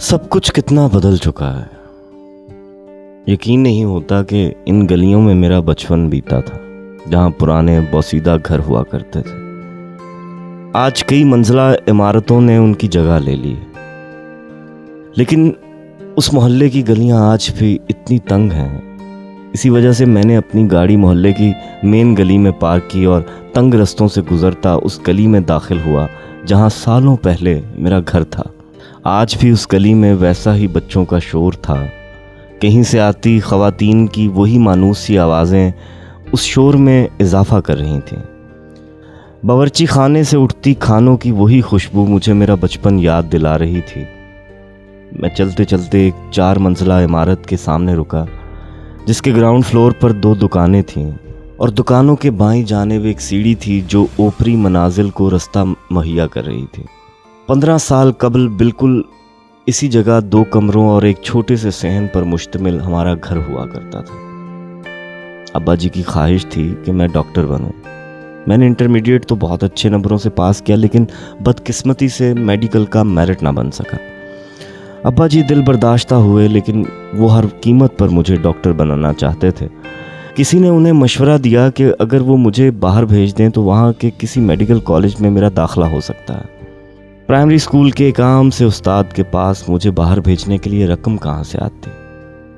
सब कुछ कितना बदल चुका है। यकीन नहीं होता कि इन गलियों में मेरा बचपन बीता था, जहां पुराने बोसीदा घर हुआ करते थे। आज कई मंजिला इमारतों ने उनकी जगह ले ली है, लेकिन उस मोहल्ले की गलियां आज भी इतनी तंग हैं। इसी वजह से मैंने अपनी गाड़ी मोहल्ले की मेन गली में पार्क की और तंग रस्तों से गुजरता उस गली में दाखिल हुआ जहां सालों पहले मेरा घर था। आज भी उस गली में वैसा ही बच्चों का शोर था। कहीं से आती ख़वातीन की वही मानूस सी आवाज़ें उस शोर में इजाफा कर रही थीं। बावर्ची खाने से उठती खानों की वही खुशबू मुझे मेरा बचपन याद दिला रही थी। मैं चलते चलते एक 4 मंजिला इमारत के सामने रुका, जिसके ग्राउंड फ्लोर पर 2 दुकानें थीं और दुकानों के बाईं जानिब एक सीढ़ी थी जो ऊपरी मनाजिल को रास्ता मुहैया कर रही थी। 15 साल कबल बिल्कुल इसी जगह 2 कमरों और एक छोटे से सहन पर मुश्तमिल हमारा घर हुआ करता था। अब्बा जी की ख्वाहिश थी कि मैं डॉक्टर बनूं। मैंने इंटरमीडिएट तो बहुत अच्छे नंबरों से पास किया, लेकिन बदकिस्मती से मेडिकल का मेरिट ना बन सका। अब्बा जी दिल बर्दाश्ता हुए, लेकिन वो हर कीमत पर मुझे डॉक्टर बनाना चाहते थे। किसी ने उन्हें मशवरा दिया कि अगर वो मुझे बाहर भेज दें तो वहाँ के किसी मेडिकल कॉलेज में मेरा दाखिला हो सकता है। प्राइमरी स्कूल के एक आम से उस्ताद के पास मुझे बाहर भेजने के लिए रकम कहाँ से आती।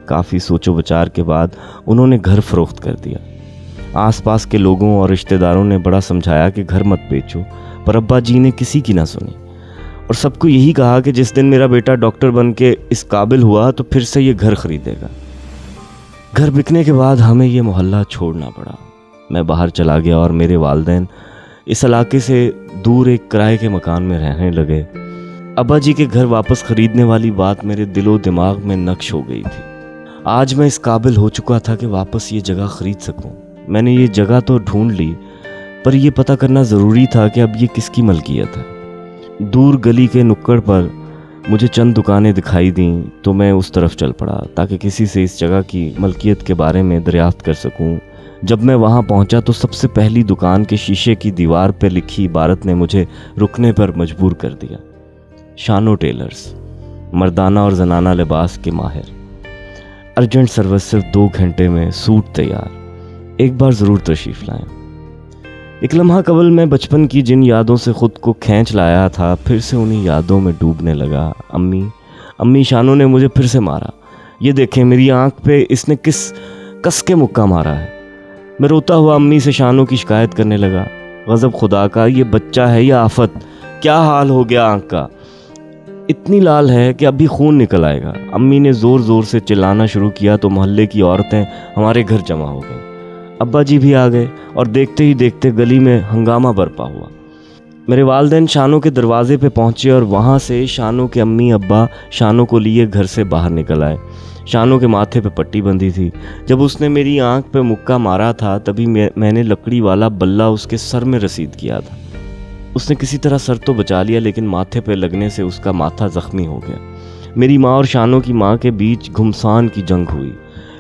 काफ़ी सोचो विचार के बाद उन्होंने घर फरोख्त कर दिया। आसपास के लोगों और रिश्तेदारों ने बड़ा समझाया कि घर मत बेचो, पर अब्बा जी ने किसी की ना सुनी और सबको यही कहा कि जिस दिन मेरा बेटा डॉक्टर बन के इस काबिल हुआ तो फिर से ये घर खरीदेगा। घर बिकने के बाद हमें ये मोहल्ला छोड़ना पड़ा। मैं बाहर चला गया और मेरे वालिदैन इस इलाके से दूर एक किराए के मकान में रहने लगे। अब्बा जी के घर वापस खरीदने वाली बात मेरे दिलो दिमाग में नक्श हो गई थी। आज मैं इस काबिल हो चुका था कि वापस ये जगह खरीद सकूं। मैंने ये जगह तो ढूंढ ली, पर यह पता करना ज़रूरी था कि अब ये किसकी मलकियत है। दूर गली के नुक्कड़ पर मुझे चंद दुकानें दिखाई दीं तो मैं उस तरफ चल पड़ा ताकि किसी से इस जगह की मलकियत के बारे में दरियाफ्त कर सकूं। जब मैं वहां पहुंचा तो सबसे पहली दुकान के शीशे की दीवार पर लिखी इबारत ने मुझे रुकने पर मजबूर कर दिया। शानो टेलर्स, मर्दाना और जनाना लिबास के माहिर। अर्जेंट सर्विस, सिर्फ 2 घंटे में सूट तैयार। एक बार ज़रूर तशरीफ़ लाएं। एक लम्हा कबल मैं बचपन की जिन यादों से ख़ुद को खींच लाया था, फिर से उन्हीं यादों में डूबने लगा। अम्मी शानो ने मुझे फिर से मारा। ये देखें, मेरी आंख पे इसने किस कस के मुक्का मारा है। मैं रोता हुआ अम्मी से शानो की शिकायत करने लगा। गज़ब खुदा का, ये बच्चा है या आफत, क्या हाल हो गया आंख का, इतनी लाल है कि अभी खून निकल आएगा। अम्मी ने ज़ोर ज़ोर से चिल्लाना शुरू किया तो मोहल्ले की औरतें हमारे घर जमा हो गईं। अब्बा जी भी आ गए और देखते ही देखते गली में हंगामा बरपा हुआ। मेरे वालिदैन शानो के दरवाजे पे पहुंचे और वहां से शानो के अम्मी अब्बा शानो को लिए घर से बाहर निकल आए। शानो के माथे पे पट्टी बंधी थी। जब उसने मेरी आंख पे मुक्का मारा था तभी मैंने लकड़ी वाला बल्ला उसके सर में रसीद किया था। उसने किसी तरह सर तो बचा लिया, लेकिन माथे पे लगने से उसका माथा ज़ख्मी हो गया। मेरी माँ और शानो की माँ के बीच घुमसान की जंग हुई,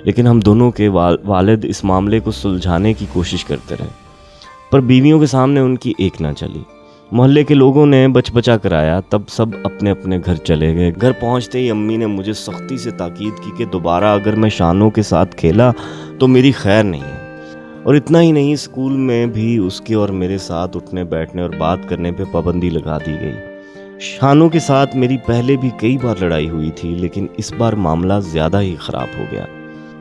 लेकिन हम दोनों के वालिद इस मामले को सुलझाने की कोशिश करते रहे, पर बीवियों के सामने उनकी एक ना चली। मोहल्ले के लोगों ने बचबचा कराया, तब सब अपने अपने घर चले गए। घर पहुंचते ही अम्मी ने मुझे सख्ती से ताकीद की कि दोबारा अगर मैं शानो के साथ खेला तो मेरी खैर नहीं है। और इतना ही नहीं, स्कूल में भी उसके और मेरे साथ उठने बैठने और बात करने पे पाबंदी लगा दी गई। शानो के साथ मेरी पहले भी कई बार लड़ाई हुई थी, लेकिन इस बार मामला ज़्यादा ही ख़राब हो गया।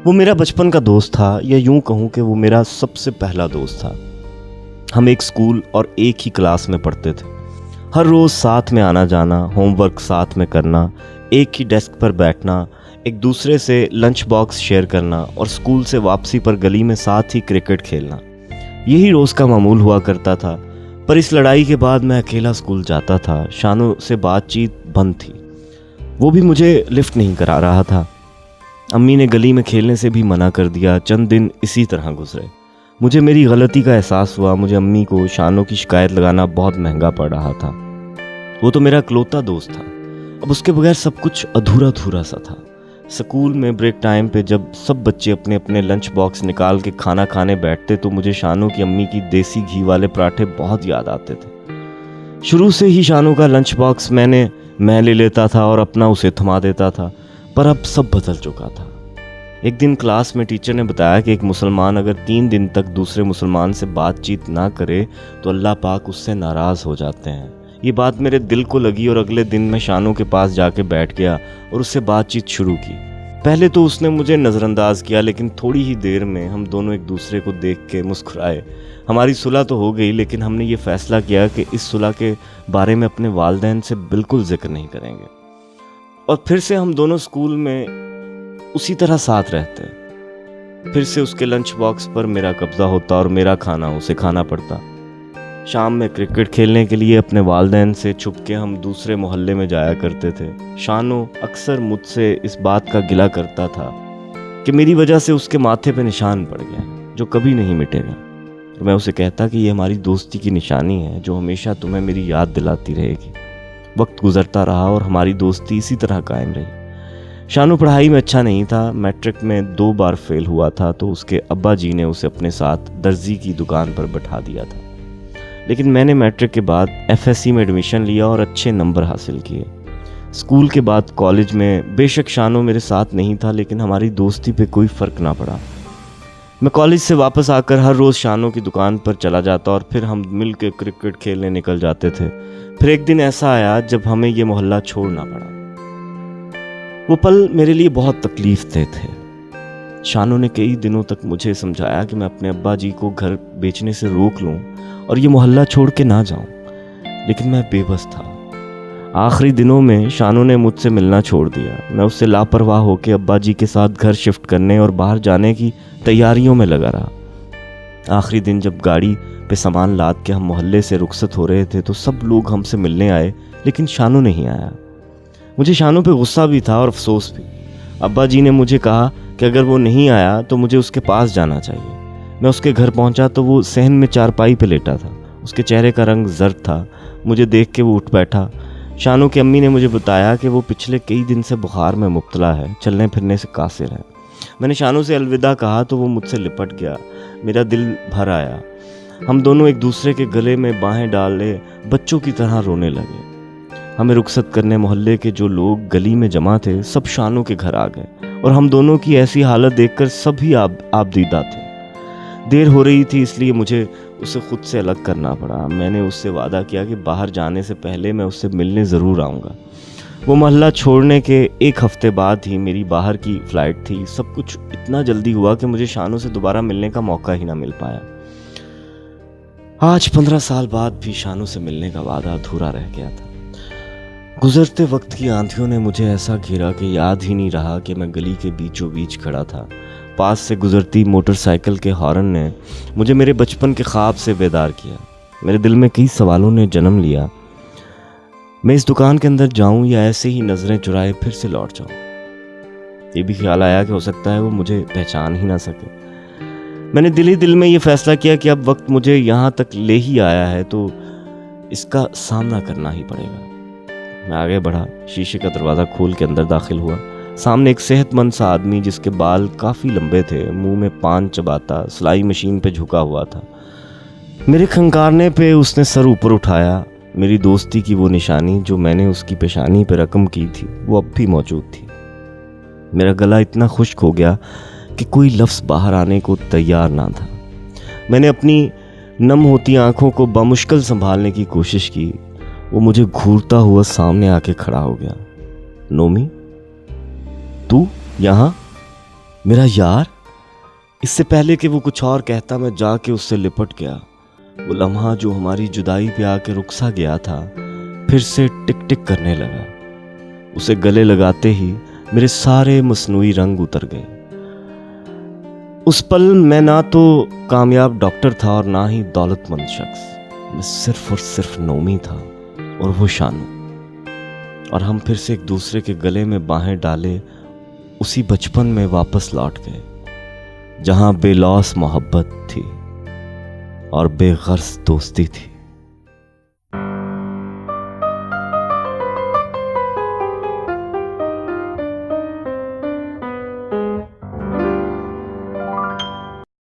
वो मेरा बचपन का दोस्त था, या यूं कहूं कि वो मेरा सबसे पहला दोस्त था। हम एक स्कूल और एक ही क्लास में पढ़ते थे। हर रोज़ साथ में आना जाना, होमवर्क साथ में करना, एक ही डेस्क पर बैठना, एक दूसरे से लंच बॉक्स शेयर करना और स्कूल से वापसी पर गली में साथ ही क्रिकेट खेलना, यही रोज़ का मामूल हुआ करता था। पर इस लड़ाई के बाद मैं अकेला स्कूल जाता था। शानो से बातचीत बंद थी, वो भी मुझे लिफ्ट नहीं करा रहा था। अम्मी ने गली में खेलने से भी मना कर दिया। चंद दिन इसी तरह गुजरे। मुझे मेरी गलती का एहसास हुआ। मुझे अम्मी को शानो की शिकायत लगाना बहुत महंगा पड़ रहा था। वो तो मेरा इकलौता दोस्त था। अब उसके बगैर सब कुछ अधूरा अधूरा सा था। स्कूल में ब्रेक टाइम पे जब सब बच्चे अपने अपने लंच बॉक्स निकाल के खाना खाने बैठते तो मुझे शानो की अम्मी की देसी घी वाले पराठे बहुत याद आते थे। शुरू से ही शानो का लंच बॉक्स मैंने मैं ले लेता था और अपना उसे थमा देता था, पर अब सब बदल चुका था। एक दिन क्लास में टीचर ने बताया कि एक मुसलमान अगर 3 दिन तक दूसरे मुसलमान से बातचीत ना करे तो अल्लाह पाक उससे नाराज़ हो जाते हैं। ये बात मेरे दिल को लगी और अगले दिन मैं शानू के पास जाके बैठ गया और उससे बातचीत शुरू की। पहले तो उसने मुझे नज़रअंदाज किया, लेकिन थोड़ी ही देर में हम दोनों एक दूसरे को देख के मुस्कुराए। हमारी सुलह तो हो गई, लेकिन हमने ये फ़ैसला किया कि इस सुलह के बारे में अपने वालिदैन से बिल्कुल जिक्र नहीं करेंगे। और फिर से हम दोनों स्कूल में उसी तरह साथ रहते। फिर से उसके लंच बॉक्स पर मेरा कब्ज़ा होता और मेरा खाना उसे खाना पड़ता। शाम में क्रिकेट खेलने के लिए अपने वालिदैन से छुप के हम दूसरे मोहल्ले में जाया करते थे। शानू अक्सर मुझसे इस बात का गिला करता था कि मेरी वजह से उसके माथे पे निशान पड़ गया जो कभी नहीं मिटेगा। तो मैं उसे कहता कि ये हमारी दोस्ती की निशानी है जो हमेशा तुम्हें मेरी याद दिलाती रहेगी। वक्त गुजरता रहा और हमारी दोस्ती इसी तरह कायम रही। शानू पढ़ाई में अच्छा नहीं था, मैट्रिक में 2 बार फेल हुआ था, तो उसके अब्बा जी ने उसे अपने साथ दर्जी की दुकान पर बैठा दिया था। लेकिन मैंने मैट्रिक के बाद FSC में एडमिशन लिया और अच्छे नंबर हासिल किए। स्कूल के बाद कॉलेज में बेशक शानू मेरे साथ नहीं था, लेकिन हमारी दोस्ती पे कोई फ़र्क ना पड़ा। मैं कॉलेज से वापस आकर हर रोज़ शानू की दुकान पर चला जाता और फिर हम मिल के क्रिकेट खेलने निकल जाते थे। फिर एक दिन ऐसा आया जब हमें ये मोहल्ला छोड़ना पड़ा। वो पल मेरे लिए बहुत तकलीफ दे थे। शानू ने कई दिनों तक मुझे समझाया कि मैं अपने अब्बा जी को घर बेचने से रोक लूं और ये मोहल्ला छोड़ के ना जाऊं, लेकिन मैं बेबस था। आखिरी दिनों में शानू ने मुझसे मिलना छोड़ दिया। मैं उससे लापरवाह होकर अब्बा जी के साथ घर शिफ्ट करने और बाहर जाने की तैयारियों में लगा रहा। आखिरी दिन जब गाड़ी पे सामान लाद के हम मोहल्ले से रुखसत हो रहे थे तो सब लोग हमसे मिलने आए, लेकिन शानू नहीं आया। मुझे शानू पे गुस्सा भी था और अफसोस भी। अब्बा जी ने मुझे कहा कि अगर वो नहीं आया तो मुझे उसके पास जाना चाहिए। मैं उसके घर पहुंचा तो वो सहन में चारपाई पे लेटा था। उसके चेहरे का रंग जर्द था। मुझे देख के वो उठ बैठा। शानू की अम्मी ने मुझे बताया कि वो पिछले कई दिन से बुखार में मुब्तला है, चलने फिरने से कासिर है। मैंने शानू से अलविदा कहा तो वो मुझसे लिपट गया। मेरा दिल भर आया। हम दोनों एक दूसरे के गले में बाहें डाले बच्चों की तरह रोने लगे। हमें रुखसत करने मोहल्ले के जो लोग गली में जमा थे सब शानू के घर आ गए और हम दोनों की ऐसी हालत देखकर सभी आबदीदा थे। देर हो रही थी, इसलिए मुझे उसे खुद से अलग करना पड़ा। मैंने उससे वादा किया कि बाहर जाने से पहले मैं उससे मिलने ज़रूर आऊँगा। वो मोहल्ला छोड़ने के 1 हफ्ते बाद ही मेरी बाहर की फ़्लाइट थी। सब कुछ इतना जल्दी हुआ कि मुझे शानू से दोबारा मिलने का मौका ही ना मिल पाया। आज 15 साल बाद भी शानू से मिलने का वादा अधूरा रह गया था। गुजरते वक्त की आंधियों ने मुझे ऐसा घेरा कि याद ही नहीं रहा कि मैं गली के बीचों बीच खड़ा था। पास से गुजरती मोटरसाइकिल के हॉर्न ने मुझे मेरे बचपन के ख्वाब से बेदार किया। मेरे दिल में कई सवालों ने जन्म लिया। मैं इस दुकान के अंदर जाऊं या ऐसे ही नज़रें चुराए फिर से लौट जाऊं। ये भी ख्याल आया कि हो सकता है वो मुझे पहचान ही ना सके। मैंने दिल ही दिल में ये फैसला किया कि अब वक्त मुझे यहाँ तक ले ही आया है तो इसका सामना करना ही पड़ेगा। मैं आगे बढ़ा, शीशे का दरवाज़ा खोल के अंदर दाखिल हुआ। सामने एक सेहतमंद सा आदमी जिसके बाल काफ़ी लंबे थे, मुंह में पान चबाता, सिलाई मशीन पे झुका हुआ था। मेरे खंकारने पे उसने सर ऊपर उठाया। मेरी दोस्ती की वो निशानी जो मैंने उसकी पेशानी पे रकम की थी वो अब भी मौजूद थी। मेरा गला इतना खुश्क हो गया कि कोई लफ्ज़ बाहर आने को तैयार ना था। मैंने अपनी नम होती आंखों को बामुश्किल संभालने की कोशिश की। वो मुझे घूरता हुआ सामने आके खड़ा हो गया। नोमी, तू यहाँ? मेरा यार? इससे पहले कि वो कुछ और कहता मैं जाके उससे लिपट गया। वो लम्हा जो हमारी जुदाई पे आके रुकसा गया था फिर से टिक टिक करने लगा। उसे गले लगाते ही मेरे सारे मसनूई रंग उतर गए। उस पल मैं ना तो कामयाब डॉक्टर था और ना ही दौलतमंद शख्स। मैं सिर्फ और सिर्फ नोमी था और वो शानू। और हम फिर से एक दूसरे के गले में बाहें डाले उसी बचपन में वापस लौट गए जहां बेलौस मोहब्बत थी और बेगर्ज दोस्ती थी।